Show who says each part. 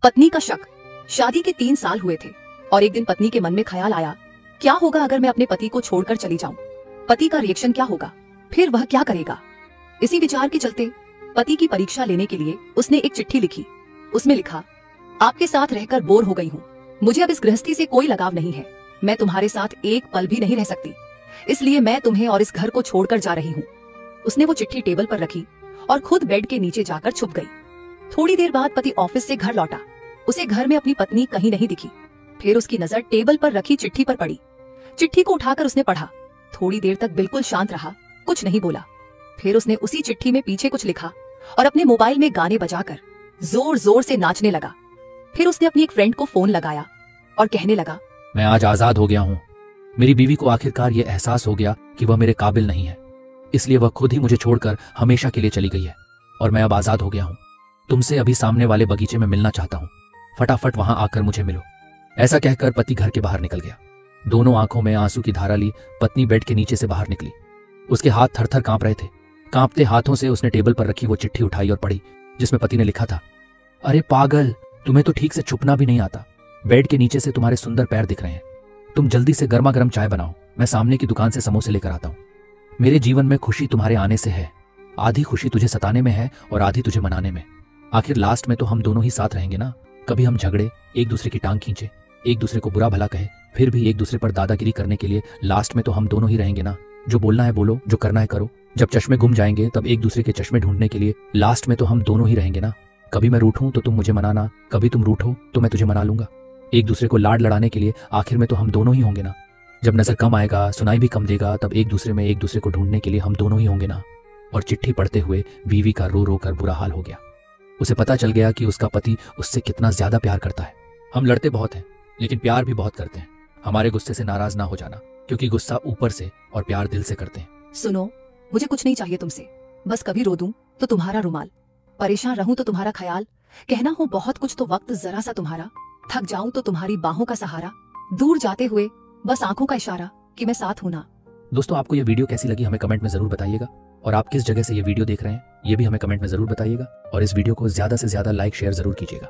Speaker 1: पत्नी का शक। शादी के 3 साल हुए थे और एक दिन पत्नी के मन में ख्याल आया, क्या होगा अगर मैं अपने पति को छोड़कर चली जाऊं? पति का रिएक्शन क्या होगा? फिर वह क्या करेगा? इसी विचार के चलते पति की परीक्षा लेने के लिए उसने एक चिट्ठी लिखी। उसमें लिखा, आपके साथ रहकर बोर हो गई हूँ। मुझे अब इस गृहस्थी से कोई लगाव नहीं है। मैं तुम्हारे साथ एक पल भी नहीं रह सकती, इसलिए मैं तुम्हें और इस घर को छोड़कर जा रही हूँ। उसने वो चिट्ठी टेबल पर रखी और खुद बेड के नीचे जाकर छुप गई। थोड़ी देर बाद पति ऑफिस से घर लौटा। उसे घर में अपनी पत्नी कहीं नहीं दिखी। फिर उसकी नजर टेबल पर रखी चिट्ठी पर पड़ी। चिट्ठी को उठाकर उसने पढ़ा। थोड़ी देर तक बिल्कुल शांत रहा, कुछ नहीं बोला। फिर उसने उसी चिट्ठी में पीछे कुछ लिखा और अपने मोबाइल में गाने बजाकर जोर जोर से नाचने लगा। फिर उसने अपनी एक फ्रेंड को फोन लगाया और कहने लगा,
Speaker 2: मैं आज आजाद हो गया हूँ। मेरी बीवी को आखिरकार ये एहसास हो गया कि वह मेरे काबिल नहीं है, इसलिए वह खुद ही मुझे छोड़कर हमेशा के लिए चली गई है और मैं अब आजाद हो गया हूँ। तुमसे अभी सामने वाले बगीचे में मिलना चाहता हूँ, फटाफट वहां आकर मुझे मिलो। ऐसा कहकर पति घर के बाहर निकल गया। दोनों आंखों में आंसू की धारा ली पत्नी बेड के नीचे से बाहर निकली। उसके हाथ थर-थर कांप रहे थे। कांपते हाथों से उसने टेबल पर रखी वो चिट्ठी उठाई और पढ़ी, जिसमें पति ने लिखा था, अरे पागल, तुम्हें तो ठीक से छुपना भी नहीं आता। बेड के नीचे से तुम्हारे सुंदर पैर दिख रहे हैं। तुम जल्दी से गर्मा गर्म चाय बनाओ, मैं सामने की दुकान से समोसे लेकर आता हूँ। मेरे जीवन में खुशी तुम्हारे आने से है। आधी खुशी तुझे सताने में है और आधी तुझे मनाने में। आखिर लास्ट में तो हम दोनों ही साथ रहेंगे ना। कभी हम झगड़े, एक दूसरे की टांग खींचे, एक दूसरे को बुरा भला कहे, फिर भी एक दूसरे पर दादागिरी करने के लिए लास्ट में तो हम दोनों ही रहेंगे ना। जो बोलना है बोलो, जो करना है करो। जब चश्मे गुम जाएंगे तब एक दूसरे के चश्मे ढूंढने के लिए लास्ट में तो हम दोनों ही रहेंगे ना। कभी मैं रूठूं तो तुम मुझे मनाना, कभी तुम रूठो तो मैं तुझे मना लूंगा। एक दूसरे को लाड लड़ाने के लिए आखिर में तो हम दोनों ही होंगे ना। जब नजर कम आएगा, सुनाई भी कम देगा, तब एक दूसरे में एक दूसरे को ढूंढने के लिए हम दोनों ही होंगे ना। और चिट्ठी पढ़ते हुए बीवी का रो रो कर बुरा हाल हो गया। उसे पता चल गया कि उसका पति उससे कितना ज्यादा प्यार करता है। हम लड़ते बहुत हैं, लेकिन प्यार भी बहुत करते हैं। हमारे गुस्से से नाराज ना हो जाना, क्योंकि गुस्सा ऊपर से और प्यार दिल से करते हैं।
Speaker 1: सुनो, मुझे कुछ नहीं चाहिए तुमसे। बस कभी रो दूं तो तुम्हारा रुमाल, परेशान रहूं तो तुम्हारा ख्याल, कहना हो बहुत कुछ तो वक्त जरा सा तुम्हारा, थक जाऊं तो तुम्हारी बाहों का सहारा, दूर जाते हुए बस आंखों का इशारा कि मैं साथ हूं ना।
Speaker 2: दोस्तों, आपको ये वीडियो कैसी लगी हमें कमेंट में जरूर बताइएगा। और आप किस जगह से ये वीडियो देख रहे हैं ये भी हमें कमेंट में जरूर बताइएगा। और इस वीडियो को ज्यादा से ज्यादा लाइक शेयर जरूर कीजिएगा।